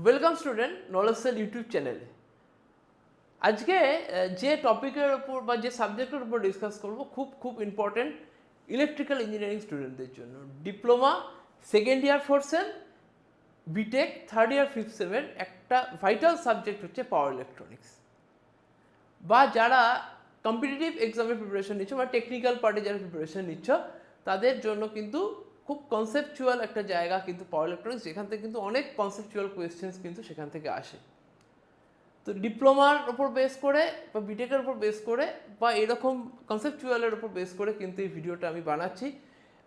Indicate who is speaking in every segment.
Speaker 1: Welcome student, knowledge cell YouTube চ্যানেলে। আজকে যে টপিকের ওপর বা যে সাবজেক্টের উপর ডিসকাস করব খুব ইম্পর্টেন্ট ইলেকট্রিক্যাল ইঞ্জিনিয়ারিং স্টুডেন্টদের জন্য। Diploma second year fourth sem, BTech third year fifth সেমের একটা ভাইটাল সাবজেক্ট হচ্ছে পাওয়ার ইলেকট্রনিক্স। বা যারা কম্পিটিটিভ এক্সামের প্রিপারেশন নিচ্ছ বা টেকনিক্যাল পার্টে যারা প্রিপারেশন নিচ্ছ, তাদের জন্য কিন্তু খুব কনসেপচুয়াল একটা জায়গা কিন্তু পাওয়ার ইলেকট্রনিক্স, যেখান থেকে কিন্তু অনেক কনসেপচুয়াল কোয়েশ্চেন্স কিন্তু সেখান থেকে আসে। তো ডিপ্লোমার ওপর বেস করে বা বিটেকের ওপর বেস করে বা এরকম কনসেপচুয়ালের ওপর বেস করে কিন্তু এই ভিডিওটা আমি বানাচ্ছি।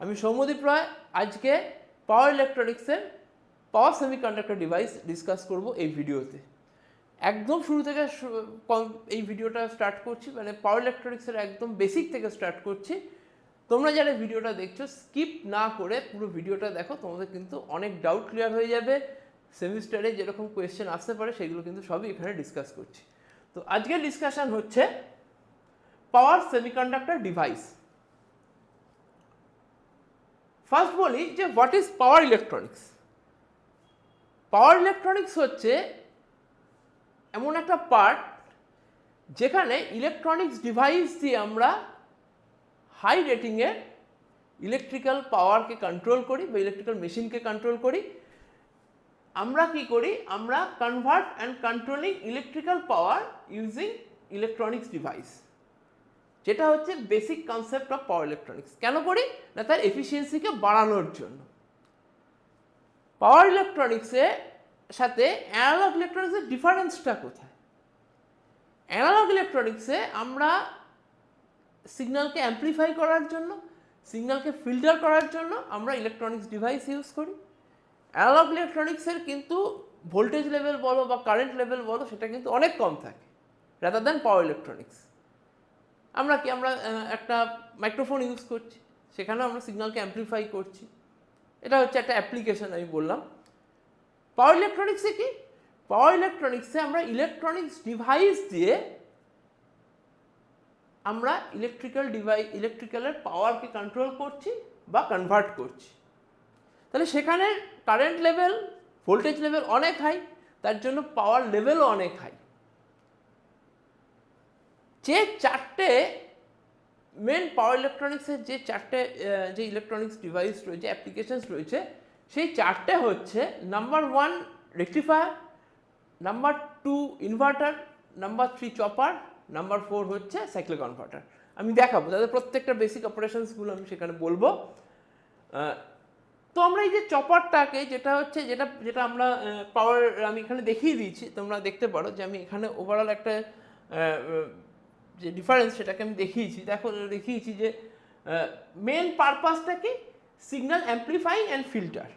Speaker 1: আমি সৌম্যদীপ রায় আজকে পাওয়ার ইলেকট্রনিক্সের পাওয়ার সেমিকন্ডাক্টর ডিভাইস ডিসকাস করব এই ভিডিওতে। একদম শুরু থেকে এই ভিডিওটা স্টার্ট করছি, মানে পাওয়ার ইলেকট্রনিক্সের একদম বেসিক থেকে স্টার্ট করছি। তোমরা যারা ভিডিওটা দেখছো স্কিপ না করে পুরো ভিডিওটা দেখো, তোমাদের কিন্তু অনেক ডাউট ক্লিয়ার হয়ে যাবে। সেমিস্টারে যেরকম কোয়েশ্চেন আসতে পারে সেগুলো কিন্তু সবই এখানে ডিসকাস করছি। তো আজকের ডিসকাশন হচ্ছে পাওয়ার সেমিকন্ডাক্টর ডিভাইস। ফার্স্ট বলি যে what is power electronics. Power electronics হচ্ছে এমন একটা পার্ট যেখানে ইলেকট্রনিক্স ডিভাইস দিয়ে আমরা হাই রেটিংয়ের ইলেকট্রিক্যাল পাওয়ারকে কন্ট্রোল করি বা ইলেকট্রিক্যাল মেশিনকে কন্ট্রোল করি। আমরা কি করি? আমরা convert and controlling electrical power using electronics device, যেটা হচ্ছে basic concept of power electronics. কেন করি না? তার এফিসিয়েন্সিকে বাড়ানোর জন্য। পাওয়ার ইলেকট্রনিক্সের সাথে অ্যানালগ ইলেকট্রনিক্সের ডিফারেন্সটা কোথায়? অ্যানালগ ইলেকট্রনিক্সে আমরা সিগন্যালকে অ্যাম্প্লিফাই করার জন্য, সিগন্যালকে ফিল্টার করার জন্য আমরা ইলেকট্রনিক্স ডিভাইস ইউজ করি। অ্যানালগ ইলেকট্রনিক্সের কিন্তু ভোল্টেজ লেভেল বলো বা কারেন্ট লেভেল বলো, সেটা কিন্তু অনেক কম থাকে রাদার দ্যান পাওয়ার ইলেকট্রনিক্স। আমরা একটা মাইক্রোফোন ইউজ করছি, সেখানেও আমরা সিগন্যালকে অ্যাম্প্লিফাই করছি। এটা হচ্ছে একটা অ্যাপ্লিকেশন আমি বললাম। পাওয়ার ইলেকট্রনিক্সে কি? পাওয়ার ইলেকট্রনিক্সে আমরা ইলেকট্রনিক্স ডিভাইস দিয়ে আমরা ইলেকট্রিক্যালের পাওয়ারকে কন্ট্রোল করছি বা কনভার্ট করছি। তাহলে সেখানে কারেন্ট লেভেল, ভোল্টেজ লেভেল অনেক হাই, তার জন্য পাওয়ার লেভেলও অনেক হাই। যে চারটে মেন পাওয়ার ইলেকট্রনিক্সের যে ইলেকট্রনিক্স ডিভাইস রয়েছে, অ্যাপ্লিকেশনস রয়েছে, সেই চারটে হচ্ছে: number 1 rectifier, number 2 inverter, number 3 chopper, number 4 হচ্ছে সাইকেল কনভার্টার। আমি দেখাবো তাদের প্রত্যেকটা বেসিক অপারেশনসগুলো আমি সেখানে বলবো। তো আমরা এই যে চপারটাকে, যেটা আমরা পাওয়ার, আমি এখানে দেখিয়ে দিয়েছি, তোমরা দেখতে পারো যে আমি এখানে ওভারঅল একটা যে ডিফারেন্স সেটাকে আমি দেখিয়েছি যে মেন পারপাসটা কি? Signal amplifying and filter.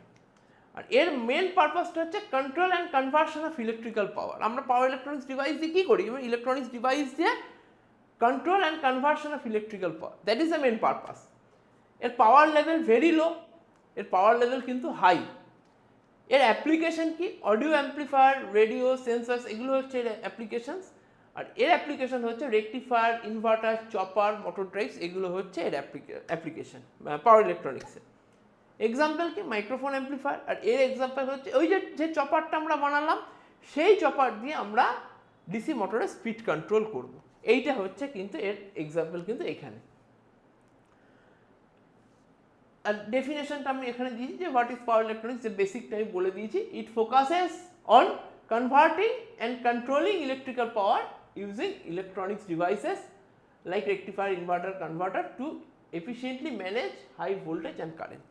Speaker 1: আর এর মেন পারপাসটা হচ্ছে control and conversion of electrical power. আমরা পাওয়ার ইলেকট্রনিক্স ডিভাইস দিয়ে কী করি? ইলেকট্রনিক্স ডিভাইস দিয়ে control and conversion of electrical power, that is the main purpose. এর পাওয়ার লেভেল ভেরি লো, এর পাওয়ার লেভেল কিন্তু হাই। এর অ্যাপ্লিকেশন কি? অডিও অ্যাম্প্লিফায়ার, রেডিও, সেন্সার্স, এগুলো হচ্ছে এর অ্যাপ্লিকেশনস। আর এর অ্যাপ্লিকেশন হচ্ছে rectifier, inverter, chopper, motor drives, এগুলো হচ্ছে এর অ্যাপ্লিকেশন পাওয়ার ইলেকট্রনিক্সের। এক্সাম্পল কি? Microphone amplifier. আর এর এক্সাম্পল হচ্ছে ওই যে চপারটা আমরা বানালাম, সেই চপার দিয়ে আমরা ডিসি মোটরের স্পিড কন্ট্রোল করব। এইটা হচ্ছে কিন্তু এর এক্সাম্পল কিন্তু এখানে। আর ডেফিনেশনটা আমি এখানে দিয়েছি যে হোয়াট ইজ পাওয়ার ইলেকট্রনিক্স, যে বেসিকটা আমি বলে দিয়েছি। It focuses on converting and controlling electrical power using electronics devices like rectifier, inverter, converter to efficiently manage high voltage and current.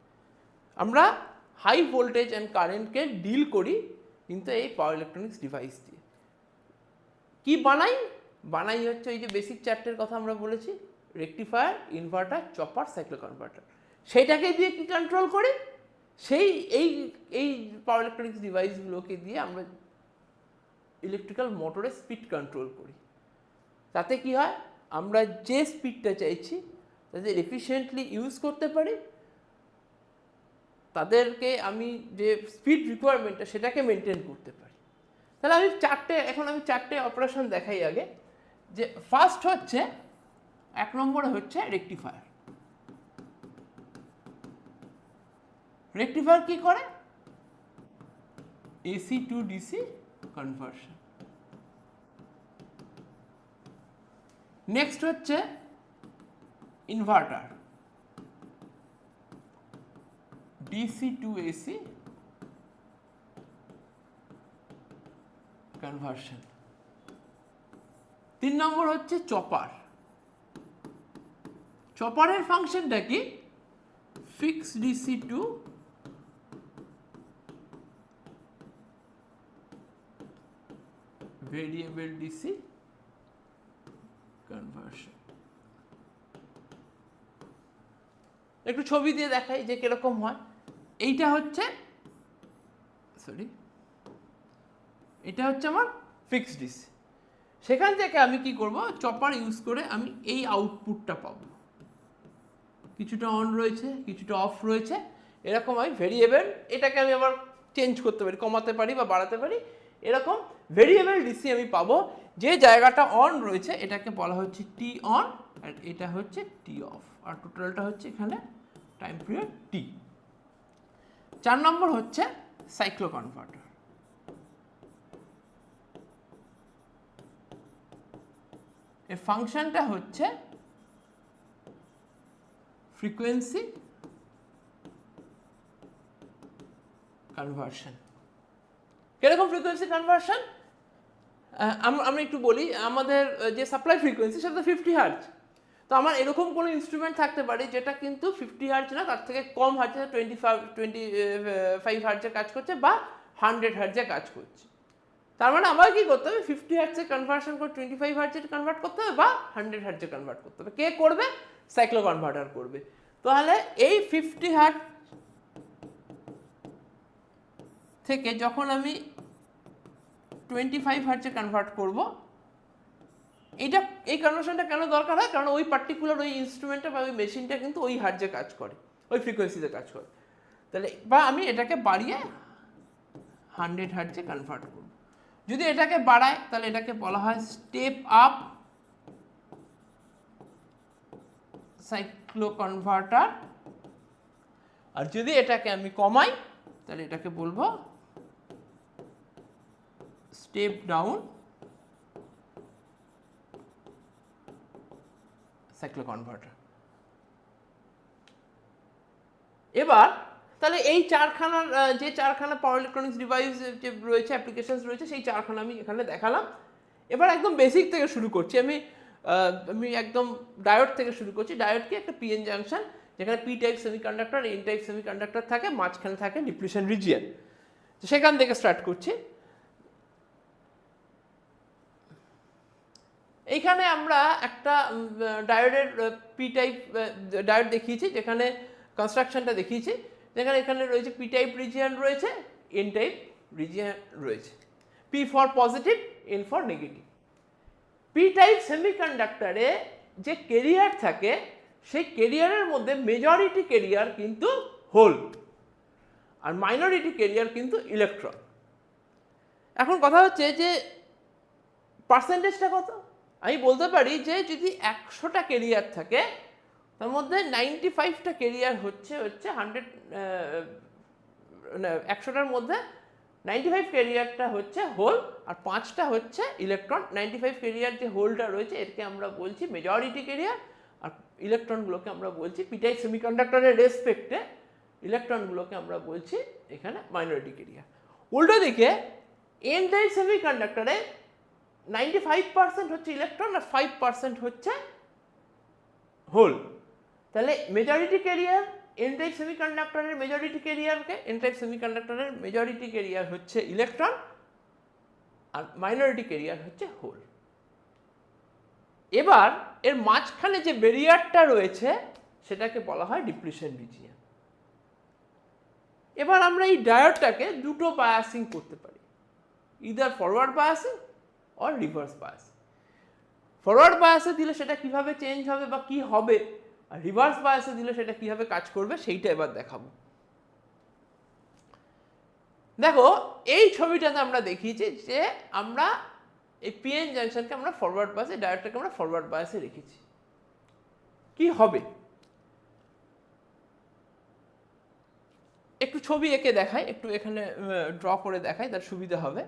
Speaker 1: আমরা হাই ভোল্টেজ অ্যান্ড কারেন্টকে ডিল করি কিন্তু এই পাওয়ার ইলেকট্রনিক্স ডিভাইস দিয়ে। কি বানাই হচ্ছে ওই যে বেসিক চারটের কথা আমরা বলেছি: rectifier, inverter, chopper, cycle converter. সেইটাকে দিয়ে কি কন্ট্রোল করি? এই পাওয়ার ইলেকট্রনিক্স ডিভাইসগুলোকে দিয়ে আমরা ইলেকট্রিক্যাল মোটরের স্পিড কন্ট্রোল করি। তাতে কি হয়? আমরা যে স্পিডটা চাইছি তাদের এফিশিয়েন্টলি ইউজ করতে পারি, তাদেরকে আমি যে স্পিড রিকোয়ারমেন্টটা সেটাকে মেনটেন করতে পারি। তাহলে আমি চারটে অপারেশন দেখাই আগে। যে ফার্স্ট হচ্ছে, 1 নম্বরে হচ্ছে রেকটিফায়ার। রেকটিফায়ার কি করে? AC to DC conversion. Next হচ্ছে inverter, DC to AC conversion. 3 নম্বর হচ্ছে চপার। চপারের ফাংশনটা কি? Fix DC to variable DC conversion. একটু ছবি দিয়ে দেখাই যে কিরকম হয়। এইটা হচ্ছে এটা হচ্ছে আমার ফিক্স ডিসি। সেখান থেকে আমি কি করব, চপার ইউজ করে আমি এই আউটপুটটা পাবো। কিছুটা অন রয়েছে, কিছুটা অফ রয়েছে, এরকম আমি ভেরিয়েবল, এটাকে আমি আবার চেঞ্জ করতে পারি, কমাতে পারি বা বাড়াতে পারি। এরকম ভেরিয়েবল ডিসি আমি পাবো। যে জায়গাটা অন রয়েছে এটাকে বলা হচ্ছে টি অন, আর এটা হচ্ছে টি অফ, আর টোটালটা হচ্ছে এখানে টাইম পিরিয়ড টি। 4 নম্বর হচ্ছে সাইক্লো কনভার্টার। এর ফাংশনটা হচ্ছে ফ্রিকোয়েন্সি কনভার্সন। কিরকম ফ্রিকোয়েন্সি কনভার্সন? আমরা একটু বলি, আমাদের যে সাপ্লাই ফ্রিকোয়েন্সি সেটা 50 হার্জ। তো আমার এরকম কোনো ইনস্ট্রুমেন্ট থাকতে পারে যেটা কিন্তু 50 হার্জ না, তার থেকে কম হার্জে 25 হার্জে কাজ করছে বা 100 হার্জে কাজ করছে। তার মানে আমাকে কি করতে হবে, 50 হার্জে কনভার্সন করে 25 হার্জে কনভার্ট করতে হবে বা 100 হার্জে কনভার্ট করতে হবে। কে করবে? সাইক্লো কনভার্টার করবে। তাহলে এই 50 হার্জ থেকে যখন আমি 25 হার্জে কনভার্ট করব, এই কনভার্সনটা কেন দরকার হয়? কারণ ওই পার্টিকুলার ওই ইনস্ট্রুমেন্টটা বা ওই মেশিনটা কিন্তু ওই হার্জে কাজ করে, ওই ফ্রিকোয়েন্সিতে কাজ করে। তাহলে বা আমি এটাকে বাড়িয়ে 100 হার্জে কনভার্ট করব। যদি এটাকে বাড়ায় তাহলে এটাকে বলা হয় স্টেপ আপ সাইক্লো কনভার্টার, আর যদি এটাকে আমি কমাই তাহলে এটাকে বলবো স্টেপ ডাউন সাইক্লো কনভার্টার। এবার তাহলে এই চারখানার যে চারখানা পাওয়ার ইলেকট্রনিক্স ডিভাইস যে রয়েছে, অ্যাপ্লিকেশনস রয়েছে, সেই চারখানা আমি এখানে দেখালাম। এবার একদম বেসিক থেকে শুরু করছি। আমি একদম ডায়োড থেকে শুরু করছি। ডায়োড কি? একটা পিএন জাংশন, যেখানে P type semiconductor, N type semiconductor থাকে, মাঝখানে থাকে ডিপ্লিশন রিজিয়ন। তো সেখান থেকে স্টার্ট করছি। এইখানে আমরা একটা ডায়োডের পি টাইপ ডায়োড দেখিয়েছি, যেখানে কনস্ট্রাকশনটা দেখিয়েছি, যেখানে এখানে রয়েছে পি টাইপ রিজিয়ন রয়েছে, এন টাইপ রিজিয়ন রয়েছে। P for positive, N for negative. P type সেমিকন্ডাক্টরে যে কেরিয়ার থাকে, সেই কেরিয়ারের মধ্যে মেজরিটি কেরিয়ার কিন্তু হোল, আর মাইনরিটি কেরিয়ার কিন্তু ইলেকট্রন। এখন কথা হচ্ছে যে পার্সেন্টেজটা কত? আমি বলতে পারি যে যদি 100টা কেরিয়ার থাকে, তার মধ্যে 95টা কেরিয়ার হচ্ছে 100টার মধ্যে 95 কেরিয়ারটা হচ্ছে হোল, আর 5টা হচ্ছে ইলেকট্রন। 95 কেরিয়ার যে হোলটা রয়েছে এরকে আমরা বলছি মেজরিটি কেরিয়ার, আর ইলেকট্রনগুলোকে আমরা বলছি পি টাইপ সেমিকন্ডাক্টরের রেসপেক্টে ইলেকট্রনগুলোকে আমরা বলছি এখানে মাইনরিটি কেরিয়ার। উল্টো দিকে এন টাইপ সেমিকন্ডাক্টরে 95% হচ্ছে ইলেকট্রন আর 5% হচ্ছে হোল। তাহলে মেজরিটি কেরিয়ার এন টাইপ সেমিকন্ডাক্টরের মেজরিটি কেরিয়ারকে, এন টাইপ সেমিকন্ডাক্টরের মেজরিটি কেরিয়ার হচ্ছে ইলেকট্রন, আর মাইনরিটি কেরিয়ার হচ্ছে হোল। এবার এর মাঝখানে যে ব্যারিয়ারটা রয়েছে সেটাকে বলা হয় ডিপ্লিশন রিজিয়ন। এবার আমরা এই ডায়োডটাকে দুটো বায়াসিং করতে পারি, either forward biasing or reverse biasing. Forward বায়াসে দিলে সেটা কিভাবে চেঞ্জ হবে বা কি হবে, আর রিভার্স বায়াসে দিলে সেটা কিভাবে কাজ করবে, সেইটা এবার দেখাবো। দেখো এই ছবিটাতে আমরা দেখিয়েছি যে আমরা এই পিএন জাংশনকে আমরা ফরওয়ার্ড বায়াসে, ডায়োডটাকে আমরা ফরওয়ার্ড বায়াসে রেখেছি। কি হবে? একটু ছবি এঁকে দেখাই, একটু এখানে ড্র করে দেখাই, তার সুবিধা হবে।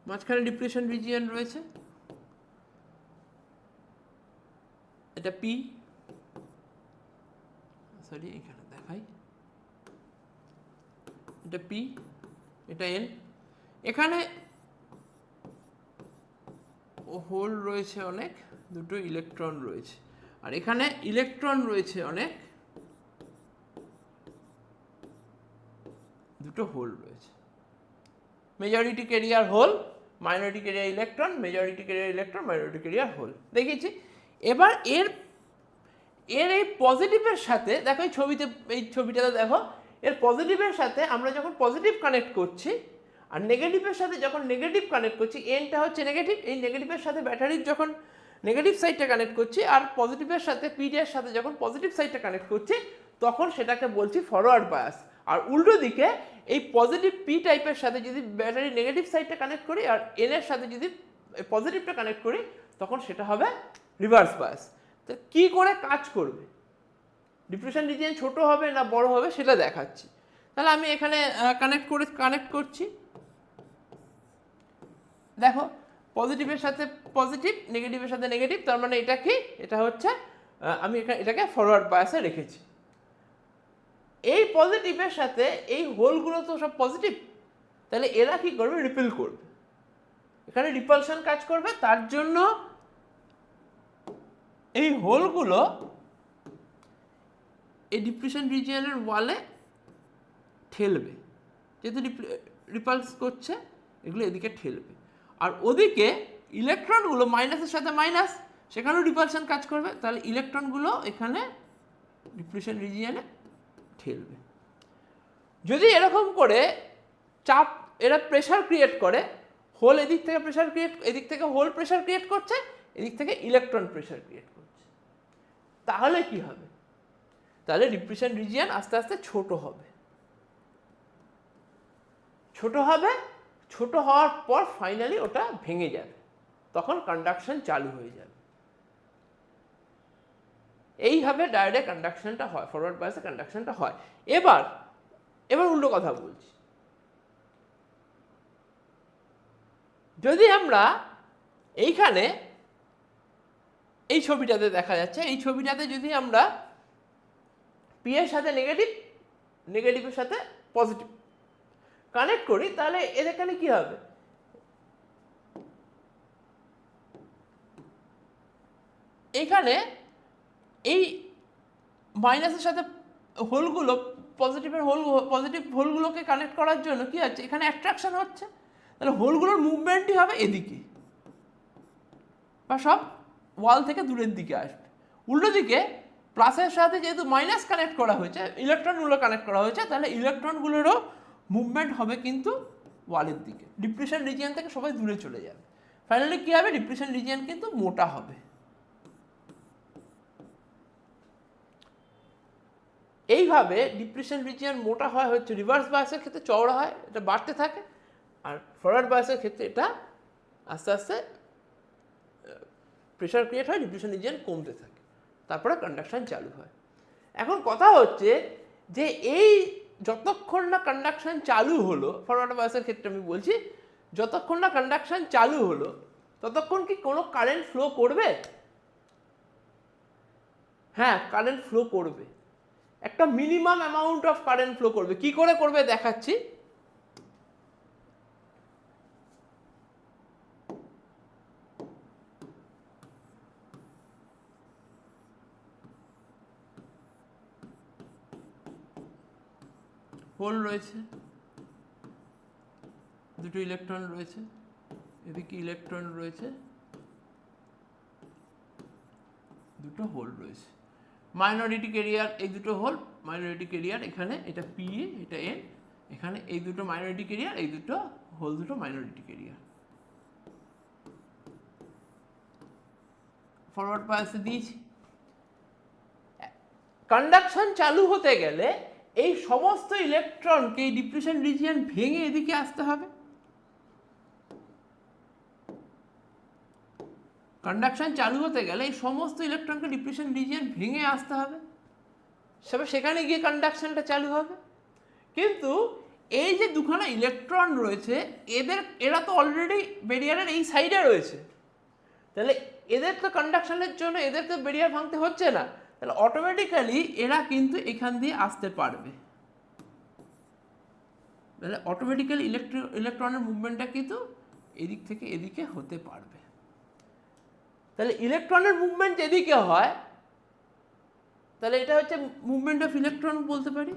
Speaker 1: মাঝখানে ডিপ্রেশন রিজিয়ন রয়েছে, এটা পি, সরি এখানে দেখাই, এটা পি, এটা এন। এখানে হোল রয়েছে অনেক, দুটো ইলেকট্রন রয়েছে, আর এখানে ইলেকট্রন রয়েছে অনেক, দুটো হোল রয়েছে। Majority carrier hole, minority carrier electron, majority carrier electron, minority carrier hole দেখিয়েছি। এবার এর এই পজিটিভের সাথে দেখো, এই ছবিটাতে দেখো, এর পজিটিভের সাথে আমরা যখন পজিটিভ কানেক্ট করছি আর নেগেটিভের সাথে যখন নেগেটিভ কানেক্ট করছি, এনটা হচ্ছে নেগেটিভ, এই নেগেটিভের সাথে ব্যাটারির যখন নেগেটিভ সাইডটা কানেক্ট করছি আর পজিটিভের সাথে পিডিএর সাথে যখন পজিটিভ সাইডটা কানেক্ট করছি, তখন সেটাকে বলছি ফরওয়ার্ড বায়াস। আর উল্টো দিকে এই পজিটিভ পি টাইপের সাথে যদি ব্যাটারি নেগেটিভ সাইডটা কানেক্ট করি আর এন এর সাথে যদি পজিটিভটা কানেক্ট করি, তখন সেটা হবে রিভার্স বায়াস। তো কী করে কাজ করবে, ডিপ্রেশন রিজিয়ন ছোট হবে না বড় হবে সেটা দেখাচ্ছি। তাহলে আমি এখানে কানেক্ট করছি, দেখো পজিটিভের সাথে পজিটিভ, নেগেটিভের সাথে নেগেটিভ, তার মানে এটা কি, এটা হচ্ছে আমি এটাকে ফরওয়ার্ড বায়াসে রেখেছি। এই পজিটিভের সাথে এই হোলগুলো তো সব পজিটিভ, তাহলে এরা কি করবে, রিপেল করবে, এখানে রিপালশন কাজ করবে, তার জন্য এই হোলগুলো এই ডিপ্রেশন রিজিয়নের ওয়ালে ঠেলবে, যেহেতু রিপালস করছে এগুলো এদিকে ঠেলবে। আর ওদিকে ইলেকট্রনগুলো মাইনাসের সাথে মাইনাস, সেখানেও রিপালশন কাজ করবে, তাহলে ইলেকট্রনগুলো এখানে ডিপ্রেশন রিজিয়নে ঠেলবে। যদি এরকম করে চাপ, এরা প্রেশার ক্রিয়েট করে, হোল এদিক থেকে প্রেশার ক্রিয়েট, এদিক থেকে হোল প্রেশার ক্রিয়েট করছে, এদিক থেকে ইলেকট্রন প্রেশার ক্রিয়েট করছে, তাহলে কি হবে, তাহলে ডিপ্রেশন রিজিয়ন আস্তে আস্তে ছোট হবে, ছোট হওয়ার পর ফাইনালি ওটা ভেঙে যাবে, তখন কন্ডাকশন চালু হয়ে যাবে। এইভাবে ডায়োডে কন্ডাকশনটা হয়, ফরওয়ার্ড বায়াসে কন্ডাকশনটা হয়। এবার উল্টো কথা বলছি, যদি আমরা এইখানে এই ছবিটাতে দেখা যাচ্ছে, এই ছবিটাতে যদি আমরা পি এর সাথে নেগেটিভ, নেগেটিভের সাথে পজিটিভ কানেক্ট করি, তাহলে এখানে কি হবে, এখানে এই মাইনাসের সাথে হোলগুলো পজিটিভ হোলগুলোকে কানেক্ট করার জন্য কি হচ্ছে, এখানে অ্যাট্রাকশন হচ্ছে, তাহলে হোলগুলোর মুভমেন্টই হবে এদিকে, বা সব ওয়াল থেকে দূরের দিকে আসবে। উল্টো দিকে প্লাসের সাথে যেহেতু মাইনাস কানেক্ট করা হয়েছে, ইলেকট্রনগুলো কানেক্ট করা হয়েছে, তাহলে ইলেকট্রনগুলোরও মুভমেন্ট হবে কিন্তু ওয়ালের দিকে, ডিপ্রেশন রিজিয়ন থেকে সবাই দূরে চলে যাবে। ফাইনালি কী হবে, ডিপ্রেশন রিজিয়ন কিন্তু মোটা হবে। এইভাবে ডিপ্রেশন রিজিয়ন মোটা হয় হচ্ছে রিভার্স বায়াসের ক্ষেত্রে চওড়া হয়, এটা বাড়তে থাকে, আর ফরওয়ার্ড বায়াসের ক্ষেত্রে এটা আস্তে আস্তে প্রেশার ক্রিয়েট হয়, ডিপ্রেশন রিজিয়ন কমতে থাকে, তারপরে কন্ডাকশন চালু হয়। এখন কথা হচ্ছে যে এই যতক্ষণ না কন্ডাকশন চালু হলো, ফরওয়ার্ড বায়াসের ক্ষেত্রে আমি বলছি, যতক্ষণ না কন্ডাকশন চালু হলো ততক্ষণ কি কোনো কারেন্ট ফ্লো করবে? হ্যাঁ, কারেন্ট ফ্লো করবে, একটা minimum amount of current flow করবে। কি করে করবে দেখাচ্ছি। হোল রয়েছে, দুটো ইলেকট্রন রয়েছে, এদিকে ইলেকট্রন রয়েছে, দুটো হোল রয়েছে, মাইনরিটি ক্যারিয়ার, এই দুটো হোল মাইনরিটি ক্যারিয়ার, এখানে এটা পি, এটা এন, এখানে এই দুটো মাইনরিটি ক্যারিয়ার, এই দুটো হোল, দুটো মাইনরিটি ক্যারিয়ার। ফরওয়ার্ড বায়াসে দিয়েছি, কন্ডাকশন চালু হতে গেলে এই সমস্ত ইলেকট্রনকে এই ডিপ্লিশন রিজিয়ন ভেঙে এদিকে আসতে হবে। কন্ডাকশন চালু হতে গেলে এই সমস্ত ইলেকট্রনকে ডিপ্লিশন রিজিয়ন ভেঙে আসতে হবে, সেখানে গিয়ে কন্ডাকশনটা চালু হবে। কিন্তু এই যে দুখানা ইলেকট্রন রয়েছে এরা তো অলরেডি ব্যারিয়ারের এই সাইডে রয়েছে, তাহলে এদের তো কন্ডাকশনের জন্য এদের তো ব্যারিয়ার ভাঙতে হচ্ছে না, তাহলে অটোমেটিক্যালি এরা কিন্তু এখান দিয়ে আসতে পারবে। তাহলে অটোমেটিক্যালি ইলেকট্রনের মুভমেন্টটা কিন্তু এদিক থেকে এদিকে হতে পারবে। তাহলে ইলেকট্রনের মুভমেন্ট যেদিকে হয় তাহলে এটা হচ্ছে মুভমেন্ট অফ ইলেকট্রন বলতে পারি।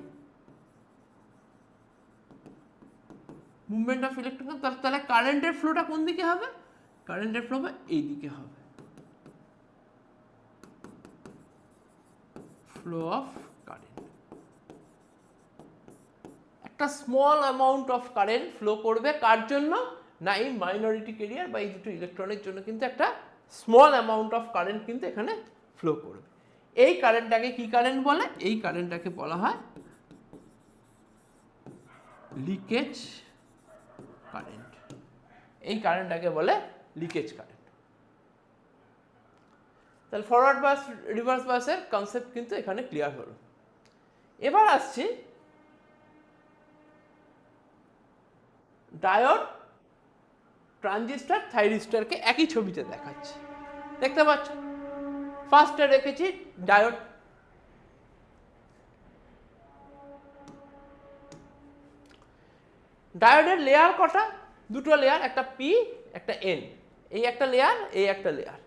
Speaker 1: মুভমেন্ট অফ ইলেকট্রন, তাহলে কারেন্টের ফ্লোটা কোন দিকে হবে? কারেন্টের ফ্লো এই দিকে হবে, ফ্লো অফ কারেন্ট। একটা small amount of current flow করবে, কার জন্য? না এই মাইনরিটি ক্যারিয়ার বা এই দুটো ইলেকট্রনের জন্য কিন্তু একটা স্মল অ্যামাউন্ট অফ কারেন্ট কিন্তু এখানে ফ্লো করবে। এই কারেন্টটাকে কি কারেন্ট বলে? এই কারেন্টটাকে বলা হয় লিকেজ কারেন্ট। এই কারেন্টটাকে বলে লিকেজ কারেন্ট। তাহলে ফরওয়ার্ড বাস রিভার্স বাসের কনসেপ্ট কিন্তু এখানে ক্লিয়ার হলো। এবার আসছি ডায়োড, ট্রানজিস্টর, থাইরিস্টরকে একই ছবিতে দেখাচ্ছি, দেখতে পাচ্ছ। ফার্স্টে রেখেছি ডায়োড। ডায়োডের লেয়ার কটা? দুটো লেয়ার, একটা পি একটা এন। এই একটা লেয়ার, এই একটা লেয়ার।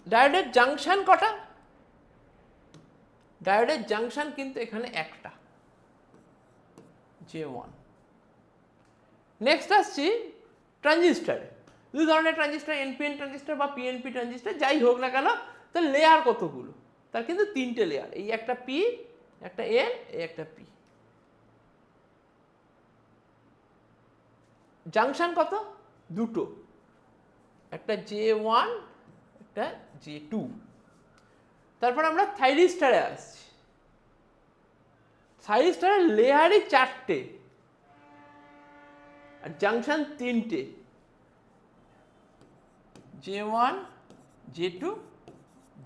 Speaker 1: ডায়োডের জাংশন কটা? ডায়োডের জাংশন কিন্তু এখানে একটা, J1। নেক্সট আসছি ট্রানজিস্টারে। দুই ধরনের ট্রানজিস্টার, এনপিএন ট্রানজিস্টার বা পিএনপি ট্রানজিস্টার, যাই হোক না কেন, তার লেয়ার কতগুলো? তার কিন্তু তিনটে লেয়ার, এই একটা পি, একটা এন, এই একটা পি। জাংশন কত? দুটো, একটা J1 একটা J2। তারপর আমরা থাইরিস্টারে আসছি। থাইরিস্টারের লেয়ারই চারটে আর জাংশন তিনটে, J1 J2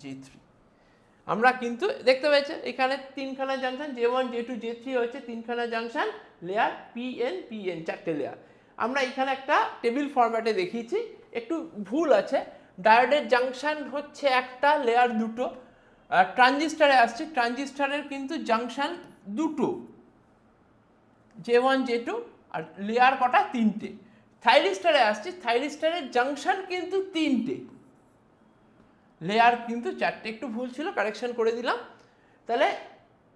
Speaker 1: J3। আমরা কিন্তু দেখতে পেয়েছি এখানে তিনখানা জাংশন, J1 J2 J3 হচ্ছে তিনখানা জাংশন, লেয়ার পিএন পিএন, চারটে লেয়ার। আমরা এখানে একটা টেবিল ফরম্যাটে দেখিয়েছি, একটু ভুল আছে। ডায়োডের জাংশন হচ্ছে একটা, লেয়ার দুটো। ট্রানজিস্টারে আসছে, ট্রানজিস্টারের কিন্তু জাংশন দুটো, J1 J2, আর লেয়ার কটা? তিনটে। থাইরিস্টারে আসছে, থাইরিস্টারের জাংশন কিন্তু তিনটে, লেয়ার কিন্তু চারটে। একটু ভুল ছিল, কারেকশন করে দিলাম। তাহলে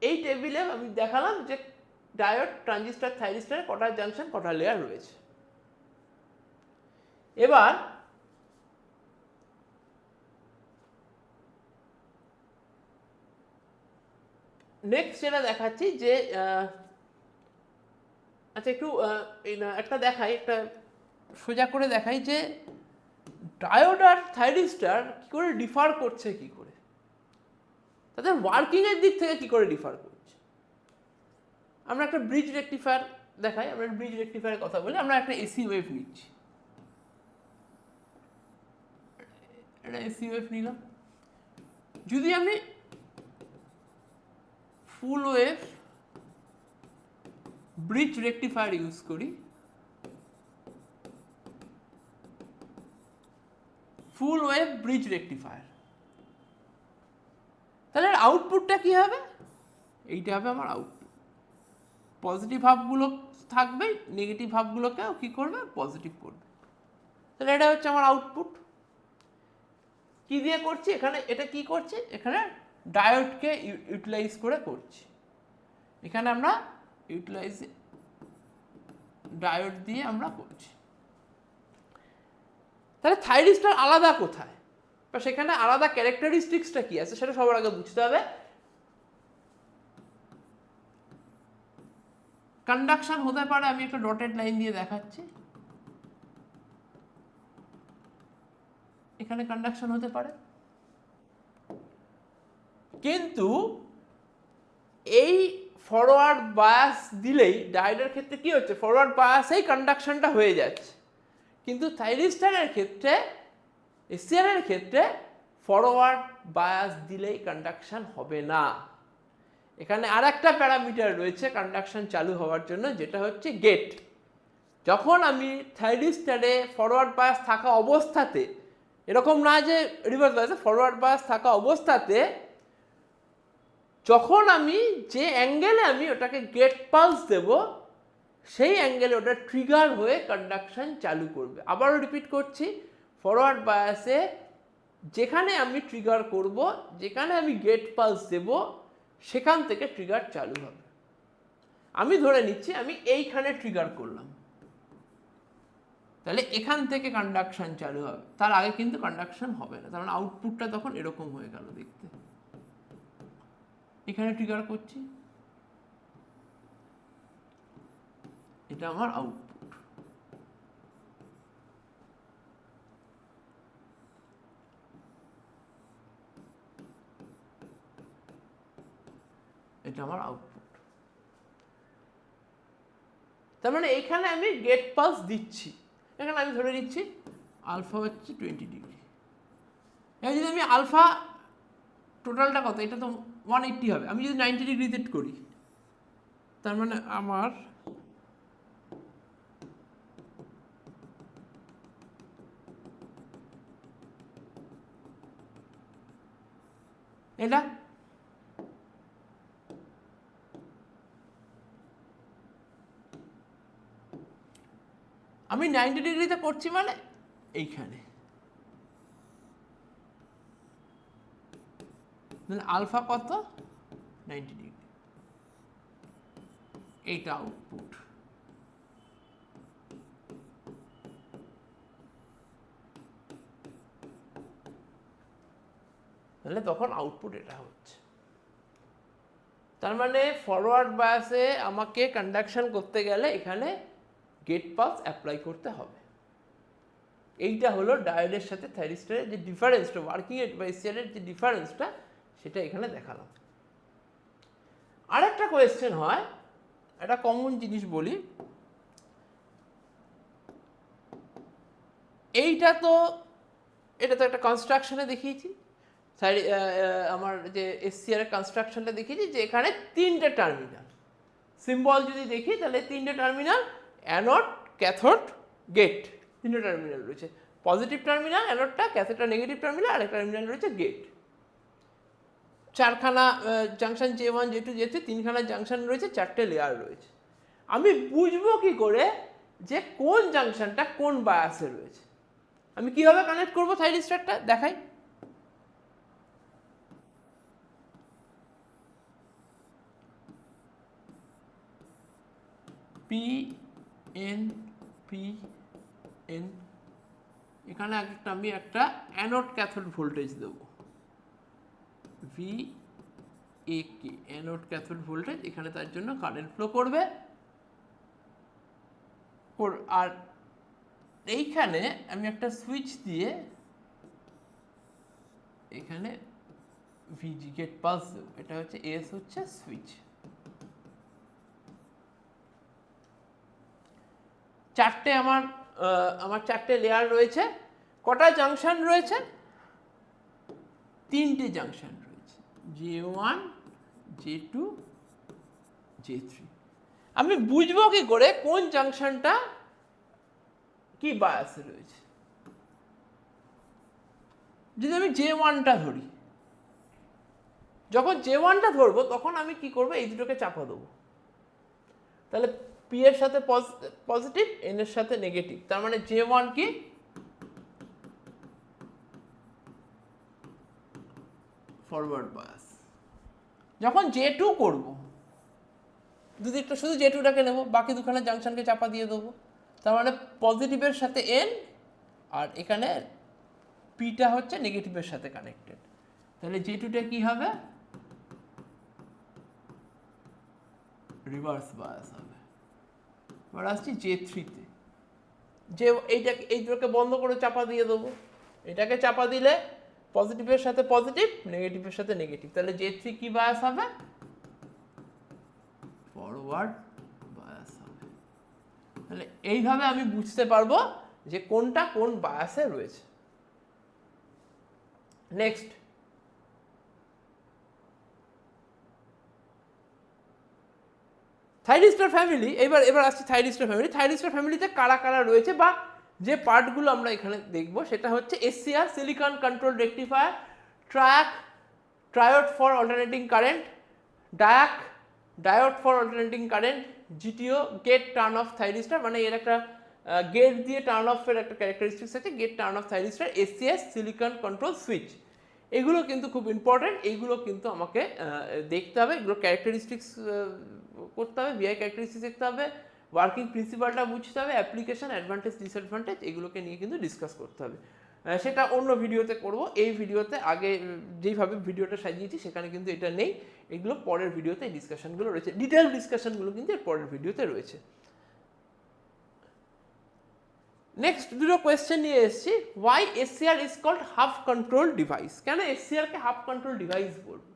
Speaker 1: এই টেবিলে আমি দেখালাম যে ডায়োড, ট্রানজিস্টার, থাইরিস্টারে কটা জাংশন কটা লেয়ার রয়েছে। এবার নেক্সট যেটা দেখাচ্ছি যে আচ্ছা একটু একটা দেখাই, একটা সোজা করে দেখাই যে ডায়োড আর থাইরিস্টার কি করে ডিফার করছে, কি করে তাদের ওয়ার্কিং এর দিক থেকে কি করে ডিফার করছে। আমরা একটা ব্রিজ রেকটিফায়ার দেখাই, আমরা ব্রিজ রেকটিফায়ারের কথা বলি। আমরা একটা এসি ওয়েভ নিচ্ছি, একটা এসি ওয়েভ নিলাম। যদি আমি ফুল ওয়েভ ব্রিজ রেকটিফায়ার ইউজ করি, ফুল ওয়েভ ব্রিজ রেকটিফায়ার, তাহলে আউটপুটটা কি হবে? এইটা হবে আমার আউটপুট। পজিটিভ ভাবগুলো থাকবে, নেগেটিভ ভাবগুলোকেও কি করবে? পজিটিভ করবে। তাহলে এটা হচ্ছে আমার আউটপুট। কি দিয়ে করছি এখানে? এটা কি করছি? এখানে ডায়োডকে ইউটিলাইজ করে করছি। এখানে আমরা ইউটিলাইজ ডায়োড দিয়ে আমরা করছি। তাহলে থাইরিস্টার আলাদা কোথায়, বা সেখানে আলাদা ক্যারেক্টারিস্টিক্সটা কি আছে সেটা সবার আগে বুঝতে হবে। কন্ডাকশন হতে পারে, আমি একটা ডটেড লাইন দিয়ে দেখাচ্ছি। এখানে কন্ডাকশন হতে পারে, কিন্তু এই ফরওয়ার্ড বায়াস দিলেই ডায়োডের ক্ষেত্রে কি হচ্ছে, ফরওয়ার্ড বায়াসেই কন্ডাকশনটা হয়ে যাচ্ছে। কিন্তু থাইরিস্টরের ক্ষেত্রে, এসসিআরের ক্ষেত্রে ফরওয়ার্ড বায়াস দিলেই কন্ডাকশন হবে না। এখানে আর একটা প্যারামিটার রয়েছে কন্ডাকশন চালু হওয়ার জন্য, যেটা হচ্ছে গেট। যখন আমি থাইরিস্টারে ফরওয়ার্ড বায়াস থাকা অবস্থাতে, এরকম না যে রিভার্স বায়াসে, ফরওয়ার্ড বায়াস থাকা অবস্থাতে যখন আমি যে অ্যাঙ্গেলে আমি ওটাকে গেট পালস দেব, সেই অ্যাঙ্গেলে ওটা ট্রিগার হয়ে কন্ডাকশন চালু করবে। আবারও রিপিট করছি, ফরওয়ার্ড বায়াসে যেখানে আমি ট্রিগার করব, যেখানে আমি গেট পালস দেব, সেখান থেকে ট্রিগার চালু হবে। আমি ধরে নিচ্ছি আমি এইখানে ট্রিগার করলাম, তাহলে এখান থেকে কন্ডাকশন চালু হবে, তার আগে কিন্তু কন্ডাকশন হবে না। তার মানে আউটপুটটা তখন এরকম হয়ে গেল দেখতে। এখানে ট্রিগার করছি, এটা আমার আউটপুট। এটা আমার আউটপুট। তার মানে এখানে আমি গেট পালস দিচ্ছি, এখানে আমি ধরে নিচ্ছি আলফা হচ্ছে 20 ডিগ্রি। এবার যদি আমি আলফা টোটালটা কত, এটা তো 180 হবে, আমি যদি 90 ডিগ্রিতে করি, তার মানে আমার এটা আমি 90 ডিগ্রিতে করছি, মানে এইখানে আলফা কত, 90 ডিগ্রি, এইটা আউটপুট। তাহলে তখন আউটপুট এটা হচ্ছে। তার মানে ফরওয়ার্ড বায়াসে আমাকে কন্ডাকশন করতে গেলে এখানে গেট পালস অ্যাপ্লাই করতে হবে। এইটা হলো ডায়োডের সাথে থাইরিস্টরের যে ডিফারেন্সটা, ওয়ার্কিং এর বা এসসিআরের যে ডিফারেন্সটা, সেটা এখানে দেখালাম। আরেকটা কোয়েশ্চেন হয়, একটা কমন জিনিস বলি, এইটা তো এটা তো একটা কনস্ট্রাকশনে দেখিয়েছি, আমার যে এসসিআর এর কনস্ট্রাকশনটা দেখিয়েছি যে এখানে 3টে টার্মিনাল সিম্বল যদি দেখি, তাহলে 3টে টার্মিনাল, অ্যানোড, ক্যাথোড, গেট, 3টে টার্মিনাল রয়েছে। পজিটিভ টার্মিনাল অ্যানোডটা, ক্যাথোডটা নেগেটিভ টার্মিনাল, আর একটা টার্মিনাল রয়েছে গেট। 4খানা জাংশন J1 J2 J3, 3খানা জাংশন রয়েছে, 4টে লেয়ার রয়েছে। আমি বুঝবো কি করে যে কোন জাংশনটা কোন বায়াসে রয়েছে? আমি কিভাবে কানেক্ট করবো থাইরিস্টরটা দেখাই। পি এন পি এন, এখানে আমি একটা অ্যানোড ক্যাথোড ভোল্টেজ দেবো, V A K, anode cathode voltage. এখানে তার জন্য কারেন্ট ফ্লো করবে, আর এইখানে আমি একটা সুইচ দিয়ে এখানে ভিজি গেট পালস দেবো। এটা হচ্ছে এস, হচ্ছে সুইচ। 4টে আমার 4টে লেয়ার রয়েছে। কটা জাংশন রয়েছে? 3টে জাংশন রয়েছে, J1 J2 J3। আমি বুঝবো কি করে কোন জাংশনটা কি বায়াসে রয়েছে? যদি আমি J1টা ধরি, যখন J1টা ধরবো তখন আমি কি করবো, এই দুটোকে চাপা দেবো। তাহলে পি এর সাথে পজিটিভ, এন এর সাথে নেগেটিভ, তার মানে J1 কি ফরওয়ার্ড বায়াস। যখন J2 করবো, দুদিকটা শুধু J2টাকে নেবো, বাকি দুখানা জাংশনকে চাপা দিয়ে দেবো। তার মানে পজিটিভের সাথে এন, আর এখানে পিটা হচ্ছে নেগেটিভের সাথে কানেক্টেড। তাহলে J2টা কি হবে, রিভার্স বায়াস হবে। এবার আসছি J3-তে, যে এই দুটোকে বন্ধ করে চাপা দিয়ে দেবো। এটাকে চাপা দিলে পজিটিভের সাথে পজিটিভ, নেগেটিভের সাথে নেগেটিভ, তাহলে J3 কি বায়াস হবে, ফরওয়ার্ড বায়াস হবে। তাহলে এইভাবে আমি বুঝতে পারবো যে কোনটা কোন বায়াসে রয়েছে। Next, thyristor family. এবার আসছি থাইরিস্টার ফ্যামিলি। থাইরিস্টার ফ্যামিলিতে কারা কারা রয়েছে বা যে পার্টগুলো আমরা এখানে দেখব সেটা হচ্ছে SCR, silicon control rectifier, triode for alternating current, diode for alternating current, GTO, gate turn off thyristor, মানে এর একটা গেট দিয়ে টার্ন অফের একটা ক্যারেক্টারিস্টিক্স আছে, gate turn off thyristor, SCS, silicon control switch. এগুলো কিন্তু খুব ইম্পর্টেন্ট, এইগুলো কিন্তু আমাকে দেখতে হবে, এগুলো ক্যারেক্টারিস্টিক্স করতে হবে, ভিআই ক্যারেক্টারিস্টিক্স দেখতে হবে, ওয়ার্কিং প্রিন্সিপালটা বুঝতে হবে, অ্যাপ্লিকেশন, অ্যাডভান্টেজ, ডিসঅ্যাডভান্টেজ, এগুলোকে নিয়ে কিন্তু ডিসকাস করতে হবে। সেটা অন্য ভিডিওতে করব। এই ভিডিওতে আগে যেইভাবে ভিডিওটা সাজিয়েছি সেখানে কিন্তু এটা নেই, এগুলো পরের ভিডিওতে এই ডিসকাশনগুলো রয়েছে, ডিটেল ডিসকাশনগুলো কিন্তু এর পরের ভিডিওতে রয়েছে। নেক্সট দুটো কোয়েশ্চেন নিয়ে এসেছি। Why SCR is called half control device? কেন এসসিআরকে হাফ কন্ট্রোল ডিভাইস বলবো,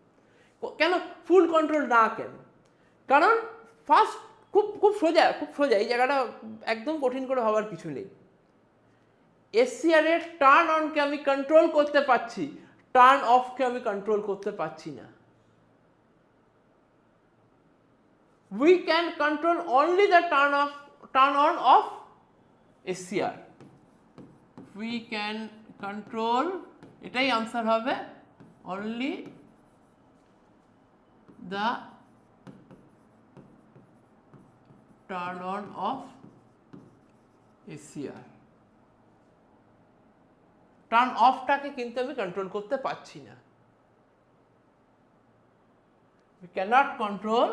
Speaker 1: কেন ফুল কন্ট্রোল না কেন? কারণ ফার্স্ট খুব সোজা, এই জায়গাটা একদম কঠিন করে ভাবার কিছু নেই। এসসিআর এর টার্ন অনকে আমি কন্ট্রোল করতে পারছি, টার্ন অফকে আমি কন্ট্রোল করতে পারছি না। We can control only the turn on of SCR. We can control, এটাই আনসার হবে, only the turn on of SCR. Turn অফটাকে কিন্তু আমি কন্ট্রোল করতে পারছি না। We cannot control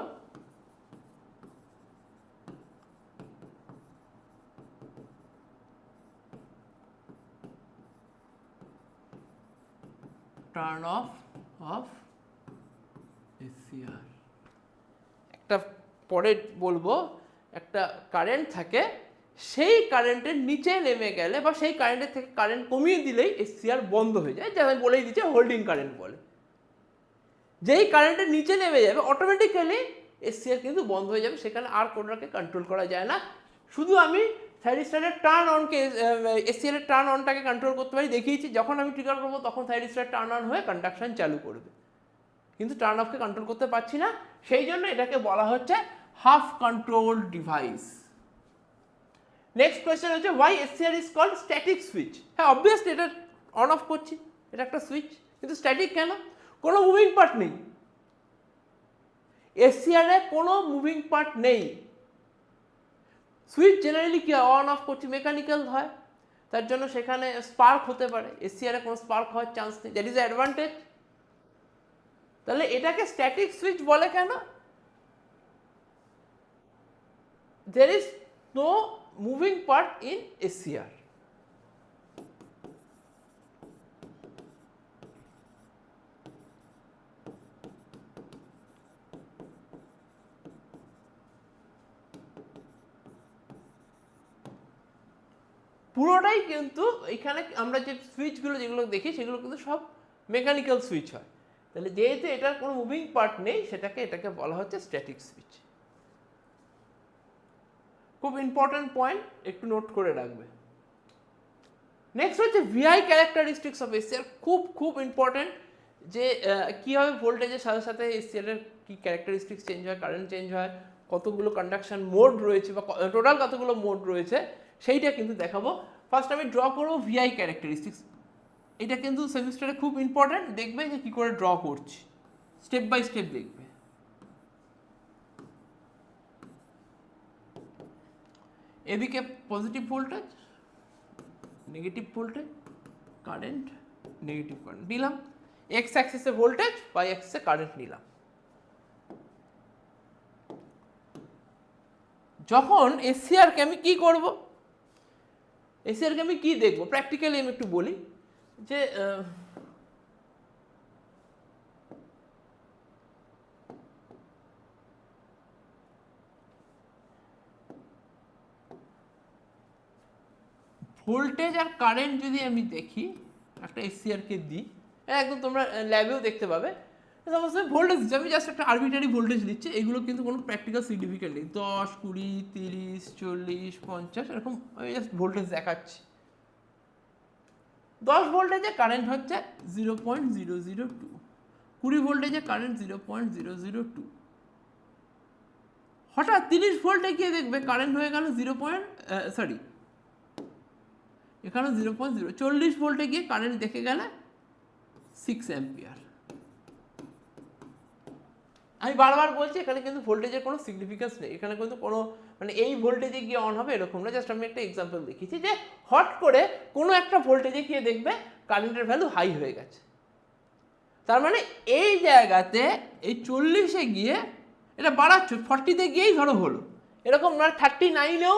Speaker 1: turn off SCR। একটা পরে বলবো, একটা কারেন্ট থাকে, সেই কারেন্টের নিচে নেমে গেলে বা সেই কারেন্টের থেকে কারেন্ট কমিয়ে দিলেই এসসিআর বন্ধ হয়ে যায়, যা আমি বলেই দিচ্ছি হোল্ডিং কারেন্ট বলে। যেই কারেন্টের নিচে নেমে যাবে অটোমেটিক্যালি এসসিআর কিন্তু বন্ধ হয়ে যাবে, সেখানে আর কোনোটাকে কন্ট্রোল করা যায় না। শুধু আমি থাইরিস্টারের টার্ন অনকে, এসসিআর এর টার্ন অনটাকে কন্ট্রোল করতে পারি, দেখিয়েছি যখন আমি ট্রিগার করবো তখন থাইরিস্টার টার্ন অন হয়ে কন্ডাকশন চালু করবে, কিন্তু টার্ন অফকে কন্ট্রোল করতে পারছি না, সেই জন্য এটাকে বলা হচ্ছে half control device. Next question হচ্ছে why SCR is called static switch? হ্যাঁ, অবভিয়াসলি এটা অন অফ করছি, এটা একটা সুইচ, কিন্তু স্ট্যাটিক কেন? কোনো মুভিং পার্ট নেই এসসিআর এ, কোনো মুভিং পার্ট নেই। সুইচ জেনারেলি কি অন অফ করছি, মেকানিক্যাল হয়, তার জন্য সেখানে স্পার্ক হতে পারে, এসসিআর এ কোনো স্পার্ক হওয়ার চান্স নেই, দ্যাট ইজ অ্যাডভান্টেজ। তাহলে এটাকে স্ট্যাটিক সুইচ বলে কেন? there is no moving part in SCR. পুরোটাই কিন্তু এখানে আমরা যে সুইচগুলো যেগুলো দেখি সেগুলো কিন্তু সব মেকানিক্যাল সুইচ হয়। তাহলে যেহেতু এটার কোনো মুভিং পার্ট নেই, এটাকে বলা হচ্ছে স্ট্যাটিক সুইচ। খুব ইম্পর্টেন্ট পয়েন্ট, একটু নোট করে রাখবে। নেক্সট হচ্ছে ভিআই ক্যারেক্টারিস্টিক্স অফ এসসিআর। খুব ইম্পর্টেন্ট, যে কীভাবে ভোল্টেজের সাথে সাথে এসসিআর এর কী ক্যারেক্টারিস্টিক্স চেঞ্জ হয়, কারেন্ট চেঞ্জ হয়, কতগুলো কন্ডাকশন মোড রয়েছে বা টোটাল কতগুলো মোড রয়েছে, সেইটা কিন্তু দেখাবো। ফার্স্ট আমি ড্র করবো ভিআই ক্যারেক্টারিস্টিক্স। এটা কিন্তু সেমিস্টারে খুব ইম্পর্টেন্ট, দেখবে যে কী করে ড্র করছি, স্টেপ বাই স্টেপ দেখবে। এদিকে positive voltage, negative voltage, current, negative current নিলাম, এক্স অ্যাক্সিসে ভোল্টেজ, ওয়াই অ্যাক্সিসে কারেন্ট নিলাম। যখন এসসিআরকে আমি কি করব, এসসিআরকে আমি কি দেখব, প্র্যাকটিক্যালি আমি একটু বলি যে ভোল্টেজ আর কারেন্ট যদি আমি দেখি, একটা এসসিআরকে দিই, একদম তোমরা ল্যাবেও দেখতে পাবে, সাপোজ ভোল্টেজ দিচ্ছি, আমি জাস্ট একটা আরবিটারি ভোল্টেজ দিচ্ছি, এগুলো কিন্তু কোনো প্র্যাকটিক্যাল সিগনিফিকেন্ট নেই, 10, 20, 30, 40, 50 এরকম আমি জাস্ট ভোল্টেজ দেখাচ্ছি। 10 ভোল্টেজে কারেন্ট হচ্ছে 0.002, 20 ভোল্টেজে কারেন্ট 0.002, হঠাৎ 30 ভোল্টে গিয়ে দেখবে কারেন্ট হয়ে গেল এখানে 0.0, 40 ভোল্টে গিয়ে কারেন্ট দেখে গেলে 6 অ্যাম্পিয়ার। আমি বারবার বলছি এখানে কিন্তু ভোল্টেজের কোনো সিগনিফিকেন্স নেই, এখানে কিন্তু কোনো মানে এই ভোল্টেজে গিয়ে অন হবে এরকম না, জাস্ট আমি একটা এক্সাম্পল দেখিয়েছি যে হট করে কোনো একটা ভোল্টেজে গিয়ে দেখবে কারেন্টের ভ্যালু হাই হয়ে গেছে। তার মানে এই জায়গাতে এই 40-এ গিয়ে এটা বাড়াচ্ছ, 40-তে গিয়েই ধরো হলো এরকম না, 39-এও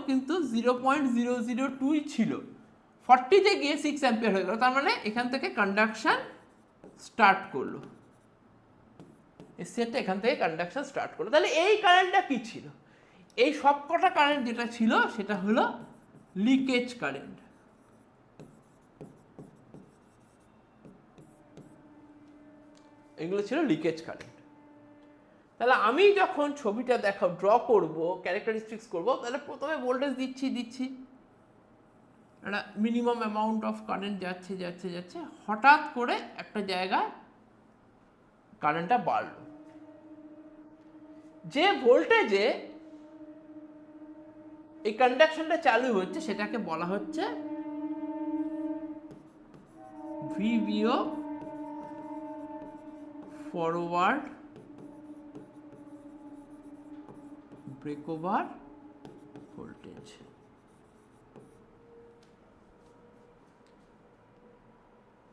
Speaker 1: কিন্তু 0.002 ছিল, 40-তে গিয়ে 6 অ্যাম্পিয়ার হয়ে গেল। তার মানে এখান থেকে কন্ডাকশন স্টার্ট করলো, সেটটা এখান থেকে কন্ডাকশন স্টার্ট করলো। তাহলে এই কারেন্টটা কি ছিল? এই সবকটা কারেন্ট যেটা ছিল সেটা হলো লিকেজ কারেন্ট। এগুলো ছিল লিকেজ কারেন্ট। তাহলে আমি যখন ছবিটা ড্র করব, ক্যারেক্টারিস্টিক্স করব, তাহলে প্রথমে ভোল্টেজ দিচ্ছি একটা মিনিমাম অ্যামাউন্ট অফ কারেন্ট যাচ্ছে, হঠাৎ করে একটা জায়গায় কারেন্টটা বাড়লো। যে ভোল্টেজে এই কন্ডাকশনটা চালু হচ্ছে সেটাকে বলা হচ্ছে VBO, forward breakover voltage.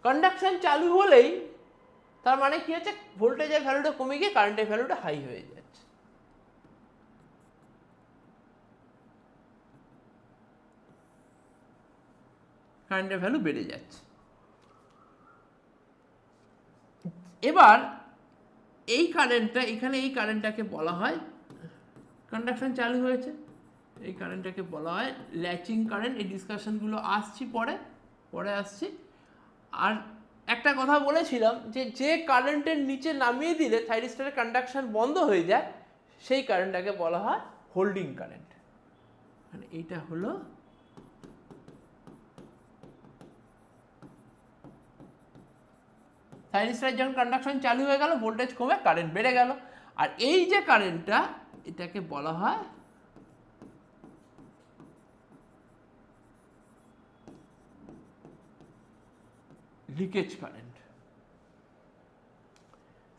Speaker 1: Conduction চালু হলেই তার মানে কি হচ্ছে, ভোল্টেজের ভ্যালুটা কমে গিয়ে কারেন্টের ভ্যালুটা হাই হয়ে যাচ্ছে। কারেন্টের ভ্যালু বেড়ে যাচ্ছে। এবার এই কারেন্টটা এখানে, এই কারেন্টটাকে বলা হয়, কন্ডাকশন চালু হয়েছে, এই কারেন্টটাকে বলা হয় ল্যাচিং কারেন্ট। এই ডিসকাশনগুলো আসছি পরে আসছি। আর একটা কথা বলেছিলাম যে কারেন্টের নিচে নামিয়ে দিলে থাইরিস্টরের কন্ডাকশন বন্ধ হয়ে যায়, সেই কারেন্টটাকে বলা হয় হোল্ডিং কারেন্ট। মানে এইটা হলো থাইরিস্টরের যখন কন্ডাকশন চালু হয়ে গেল, ভোল্টেজ কমে কারেন্ট বেড়ে গেল। আর এই যে কারেন্টটা, এটাকে বলা হয় লিকেজ কারেন্ট।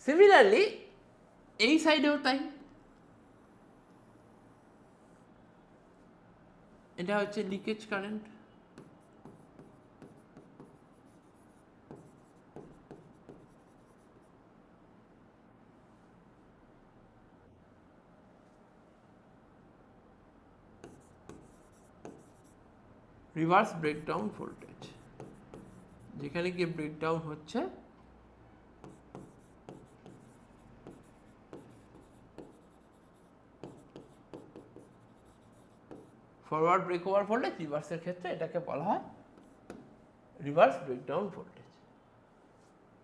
Speaker 1: সিমিলারলি এই সাইডেও তাই, এটা হচ্ছে leakage current. Reverse breakdown voltage, যেখানে গিয়ে ব্রেকডাউন হচ্ছে ফরওয়ার্ড ব্রেকওভার ভোল্টেজ, রিভার্সের ক্ষেত্রে এটাকে বলা হয় রিভার্স ব্রেকডাউন ভোল্টেজ।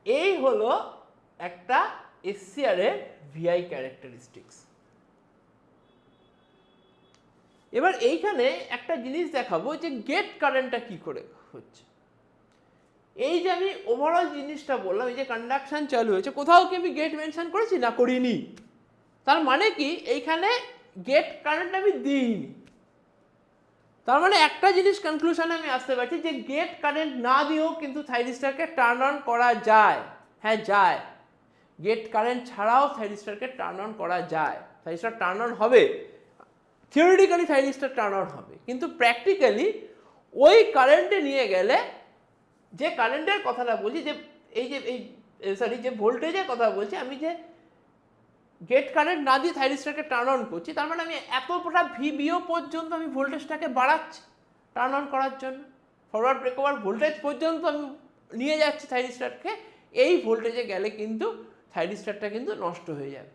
Speaker 1: এই হলো একটা এসসিআর এর ভিআই ক্যারেক্টারিস্টিক্স। এবার এইখানে একটা জিনিস দেখাবো যে গেট কারেন্টটা কি করে হচ্ছে। এই যে আমি ওভারঅল জিনিসটা বললাম, এই যে কন্ডাকশন চালু হয়েছে, কোথাও কি আমি গেট মেনশন করেছি? না, করিনি। তার মানে কি এইখানে গেট কারেন্ট আমি দিইনি। তার মানে একটা জিনিস কনক্লুশনে আমি আসতে পারছি যে গেট কারেন্ট না দিয়েও কিন্তু থাইরিস্টরকে টার্ন অন করা যায়। হ্যাঁ, যায়। গেট কারেন্ট ছাড়াও থাইরিস্টরকে টার্ন অন করা যায়, থাইরিস্টর টার্ন অন হবে। থিওরিটিক্যালি থাইরিস্টর টার্ন অন হবে, কিন্তু প্র্যাকটিক্যালি ওই কারেন্টে নিয়ে গেলে, যে কারেন্টের কথাটা বলছি, যে যে ভোল্টেজের কথা বলছি আমি, যে গেট কারেন্ট না দিয়ে থাইরিস্টরকে টার্ন অন করছি, তার মানে আমি এতটা ভিবিও পর্যন্ত আমি ভোল্টেজটাকে বাড়াচ্ছি টার্ন অন করার জন্য, ফরওয়ার্ড ব্রেকওভার ভোল্টেজ পর্যন্ত আমি নিয়ে যাচ্ছি থাইরিস্টরকে। এই ভোল্টেজে গেলে কিন্তু থাইরিস্টরটা কিন্তু নষ্ট হয়ে যাবে,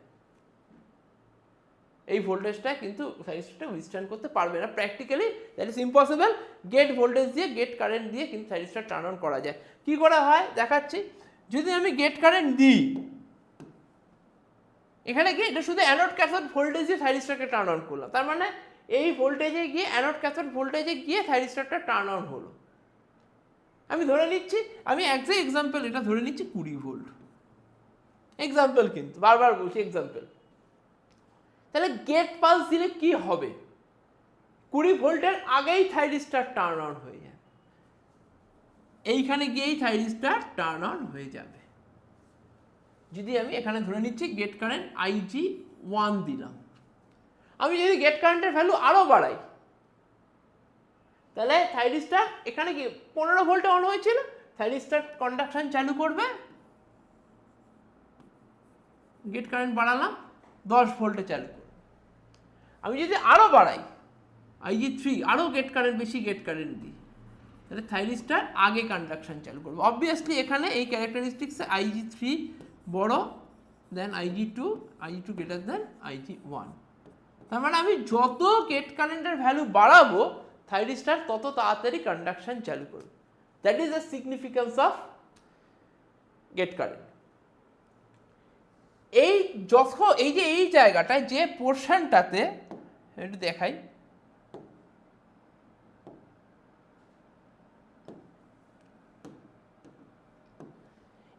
Speaker 1: এই ভোল্টেজটা কিন্তু থাইরিস্টরটা উইথস্ট্যান্ড করতে পারবে না। Practically that is impossible. Gate voltage দিয়ে, গেট কারেন্ট দিয়ে কিন্তু থাইরিস্টর টার্ন অন করা যায়। কি করা হয় দেখাচ্ছি। যদি আমি গেট কারেন্ট দিই, এখানে কি এটা শুধু অ্যানোড ক্যাথোড ভোল্টেজে থাইরিস্টরকে টার্ন অন করলাম, তার মানে এই ভোল্টেজে গিয়ে অ্যানোড ক্যাথোড ভোল্টেজে গিয়ে থাইরিস্টরটা টার্ন অন হলো। আমি ধরে নিচ্ছি, আমি এক্সাক্ট এক্সাম্পল এটা ধরে নিচ্ছি 20 ভোল্ট, এক্সাম্পল কিন্তু বারবার বলছি এক্সাম্পল। তাহলে গেট পালস দিলে কি হবে? 20 ভোল্টের আগেই থাইরিস্টর টার্ন অন হয়ে যাবে, এইখানে গিয়েই থাইরিস্টর টার্ন অন হয়ে যাবে। যদি আমি এখানে ধরে নিচ্ছি গেট কারেন্ট IG1 দিলাম, আমি যদি গেট কারেন্টের ভ্যালু আরো বাড়াই, তাহলে থাইরিস্টর এখানে কি 15 ভোল্টে অন হয়েছিল, থাইরিস্টর কন্ডাকশন চালু করবে, গেট কারেন্ট বাড়ালাম 10 ভোল্টে চালু করবে। আমি যদি আরো বাড়াই IG3, আরো গেট কারেন্ট বেশি গেট কারেন্ট দিই, তাহলে থাইরিস্টর আগে কন্ডাকশন চালু করবে। অবভিয়াসলি এখানে এই ক্যারেক্টারিস্টিক্সে IG3 বড় দেন IG2 গ্রেটার দেন IG1। তার মানে আমি যত গেট কারেন্টের ভ্যালু বাড়াবো থাইরিস্টর তত তাড়াতাড়ি কন্ডাকশন চালু করবে। That is the significance of gate current. এই যখন এই যে এই জায়গাটায় যে পোর্শনটাতে একটু দেখাই,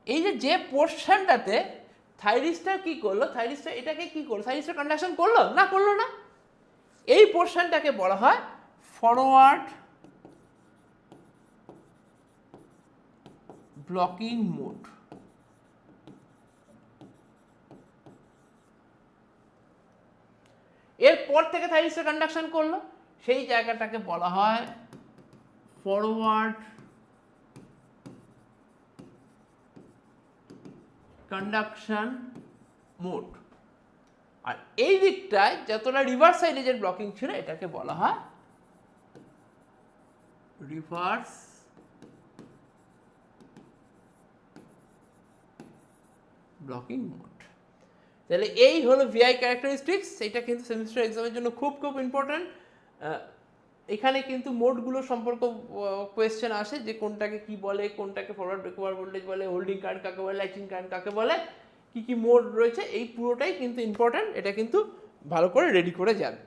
Speaker 1: এই যে পোর্শনটাতে থাইরিস্টর কি করলো, থাইরিস্টর এটাকে কি করলো, থাইরিস্টর কন্ডাকশন করলো না, করলো না, এই পোর্শনটাকে বলা হয় ফরওয়ার্ড ব্লকিং মোড। এরপর থেকে থাইরিস্টর কন্ডাকশন করলো, সেই জায়গাটাকে বলা হয় ফরওয়ার্ড কন্ডাকশন মোড। আর এই দিকটায় যতটা রিভার্স সাইডে ব্লকিং ছিল এটাকে বলা হয় রিভার্স ব্লকিং মোড। তাহলে এই হলো ভিআই ক্যারেক্টারিস্টিক্স। এটা কিন্তু সেমিস্টার এক্সামের জন্য খুব খুব ইম্পর্ট্যান্ট। এখানে কিন্তু মোডগুলো সম্পর্ক কোয়েশ্চেন আসে, যে কোনটাকে কি বলে, কোনটাকে ফরওয়ার্ড ব্রেকওভার ভোল্টেজ বলে, হোল্ডিং কারেন্ট কাকে বলে, লাইটিং কারেন্ট কাকে বলে, কি কি মোড রয়েছে, এই পুরোটাই কিন্তু ইম্পর্ট্যান্ট। এটা কিন্তু ভালো করে রেডি করে যাবে।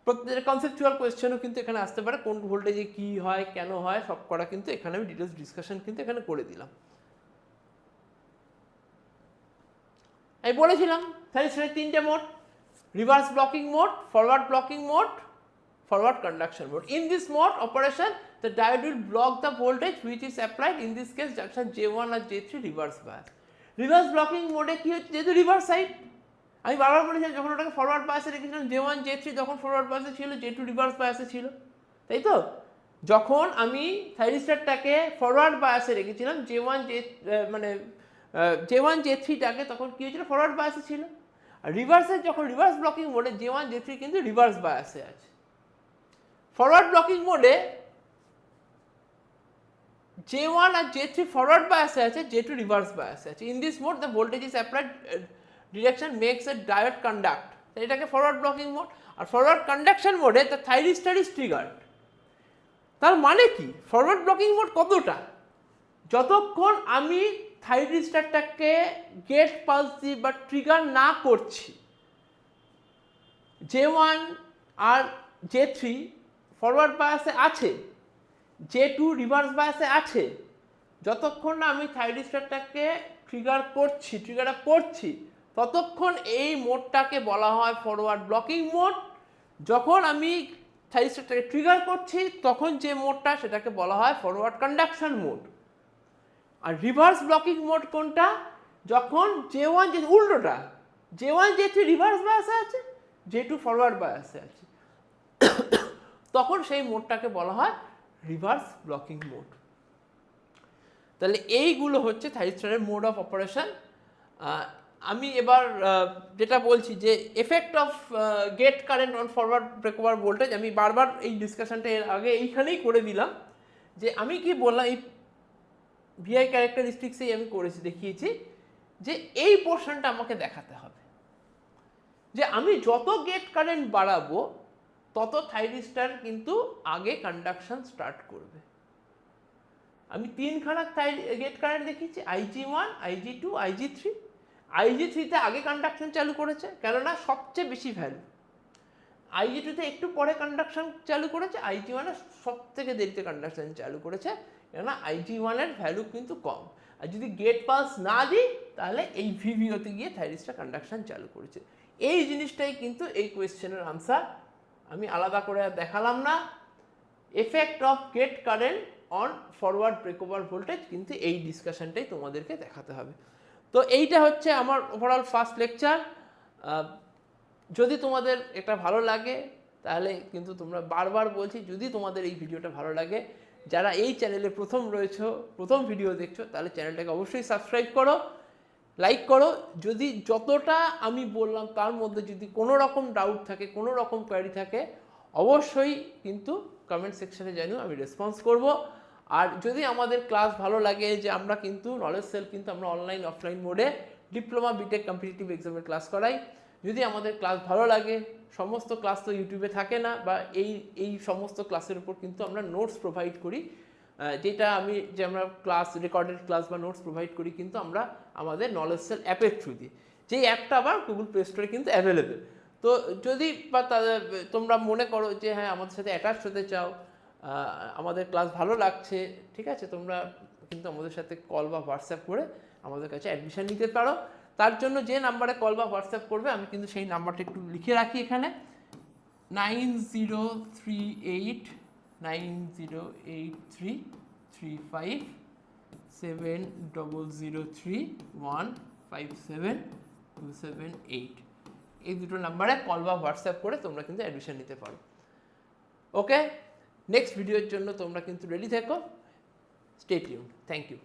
Speaker 1: প্রত্যেকটা কনসেপচুয়াল কোয়েশ্চেনও কিন্তু এখানে আসতে পারে, কোন ভোল্টেজে কি হয়, কেন হয়, সব করা কিন্তু এখানে আমি ডিটেলস ডিসকাশন কিন্তু এখানে করে দিলাম। আমি বলেছিলাম থাইরিস্টরের 3টে মোড: reverse blocking mode, forward blocking mode, forward conduction mode. In this mode operation, the diode will block the voltage which is applied, in this case junction J1 or J3 reverse bias. Reverse blocking mode কি হচ্ছে, যেহেতু reverse side, আমি বারবার বলেছিলাম যখন ওটাকে forward বায়াসে রেখেছিলাম J1 J3 যখন ফরওয়ার্ড বায়াসে ছিল, J2 রিভার্স বায়াসে ছিল, তাই তো? যখন আমি থাইরিস্টরটাকে ফরওয়ার্ড বায়াসে রেখেছিলাম J1 J3টাকে, তখন কি হয়েছিল, ফরওয়ার্ড বায়াসে ছিল। আর রিভার্সের যখন রিভার্স ব্লকিং মোডে J1 J3 কিন্তু রিভার্স বায়াসে আছে। ফরওয়ার্ড ব্লকিং মোডে J1 আর J3 ফরওয়ার্ড বায়াসে আছে, J2 রিভার্স বায়াসে আছে। In this mode the voltage is applied direction makes a diode conduct, এটাকে ফরওয়ার্ড ব্লকিং মোড। আর ফরওয়ার্ড কন্ডাকশন মোডে দ্য থাইরিস্টর ইজ ট্রিগার্ড। তার মানে কি, ফরওয়ার্ড ব্লকিং মোড কতটা, যতক্ষণ আমি থাইরিস্টরটাকে গেট পালস দিই বা ট্রিগার না করছি, J1 আর J3 ফরওয়ার্ড বায়াসে আছে, J2 রিভার্স বায়াসে আছে, যতক্ষণ না আমি থাইরিস্টরটাকে ট্রিগারটা করছি ততক্ষণ এই মোডটাকে বলা হয় ফরওয়ার্ড ব্লকিং মোড। যখন আমি থাইরিস্টরটাকে ট্রিগার করছি তখন যে মোডটা, সেটাকে বলা হয় ফরওয়ার্ড কন্ডাকশন মোড। আর রিভার্স ব্লকিং মোড কোনটা, যখন J1 উল্টোটা, J1 J3 রিভার্স বায়াসে আছে, J2 ফরওয়ার্ড বায়াসে আছে, তখন সেই মোডটাকে বলা হয় রিভার্স ব্লকিং মোড। তাহলে এইগুলো হচ্ছে থাইরিস্টরের মোড অফ অপারেশন। আমি এবার যেটা বলছি যে effect of gate current on forward breakover voltage, আমি বারবার এই ডিসকাশনটা এর আগে এইখানেই করে দিলাম, যে আমি কি বললাম, এই ভিআই ক্যারেক্টারিস্টিক্সেই আমি দেখিয়েছি যে এই পোর্শনটা আমাকে দেখাতে হবে, যে আমি যত গেট কারেন্ট বাড়াবো তত থাইরিস্টর কিন্তু আগে কন্ডাকশন স্টার্ট করবে। আমি তিনখানা গেট কারেন্ট দেখিয়েছি, IG1, IG2, IG3। IG3-তে আগে কন্ডাকশন চালু করেছে, কেননা সবচেয়ে বেশি ভ্যালু। IG2-তে একটু পরে কন্ডাকশন চালু করেছে, IG1-এ সব থেকে দেরিতে কন্ডাকশন চালু করেছে, কেননা IG1-এর ভ্যালু কিন্তু কম। আর যদি গেট পালস না দিই তাহলে এই VVO-তে গিয়ে থাইরিস্টরা কন্ডাকশন চালু করেছে। এই জিনিসটাই কিন্তু এই কোয়েশ্চেনের আনসার, আমি আলাদা করে দেখালাম না। Effect of gate current on forward breakover voltage, কিন্তু এই ডিসকাশনটাই তোমাদেরকে দেখাতে হবে। তো এইটা হচ্ছে আমার ওভারঅল ফার্স্ট লেকচার। যদি তোমাদের এটা ভালো লাগে তাহলে কিন্তু তোমরা, বারবার বলছি, যদি তোমাদের এই ভিডিওটা ভালো লাগে, যারা এই চ্যানেলে প্রথম রয়েছো, প্রথম ভিডিও দেখছো, তাহলে চ্যানেলটাকে অবশ্যই সাবস্ক্রাইব করো, লাইক করো। যদি যতটা আমি বললাম তার মধ্যে যদি কোনো রকম ডাউট থাকে, কোনো রকম কোয়ারি থাকে, অবশ্যই কিন্তু কমেন্ট সেকশনে জানিও, আমি রেসপন্স করব। আর যদি আমাদের ক্লাস ভালো লাগে, যে আমরা কিন্তু নলেজ সেল কিন্তু আমরা অনলাইন অফলাইন মোডে ডিপ্লোমা বিটেক কম্পিটিটিভ এক্সামের ক্লাস করাই, যদি আমাদের ক্লাস ভালো লাগে, সমস্ত ক্লাস তো ইউটিউবে থাকে না, বা এই সমস্ত ক্লাসের উপর কিন্তু আমরা নোটস প্রোভাইড করি, যেটা যে আমরা ক্লাস রেকর্ডেড ক্লাস বা নোটস প্রোভাইড করি কিন্তু আমরা আমাদের নলেজ সেল অ্যাপের থ্রু দিয়ে, যেই অ্যাপটা আবার গুগল প্লে স্টোরে কিন্তু অ্যাভেলেবেল। তো যদি বা তোমরা মনে করো যে হ্যাঁ আমাদের সাথে অ্যাটাচ হতে চাও, আমাদের ক্লাস ভালো লাগছে, ঠিক আছে, তোমরা কিন্তু আমাদের সাথে কল বা হোয়াটসঅ্যাপ করে আমাদের কাছে অ্যাডমিশন নিতে পারো। তার জন্য যে নাম্বারে কল বা হোয়াটসঅ্যাপ করবে, আমি কিন্তু সেই নাম্বারটা একটু লিখে রাখি এখানে, 9038933503157278। এই দুটো নাম্বারে কল বা হোয়াটসঅ্যাপ করে তোমরা কিন্তু অ্যাডমিশন নিতে পারো। ওকে, নেক্সট ভিডিওর জন্য তোমরা কিন্তু রেডি থেকো। Stay tuned. Thank you.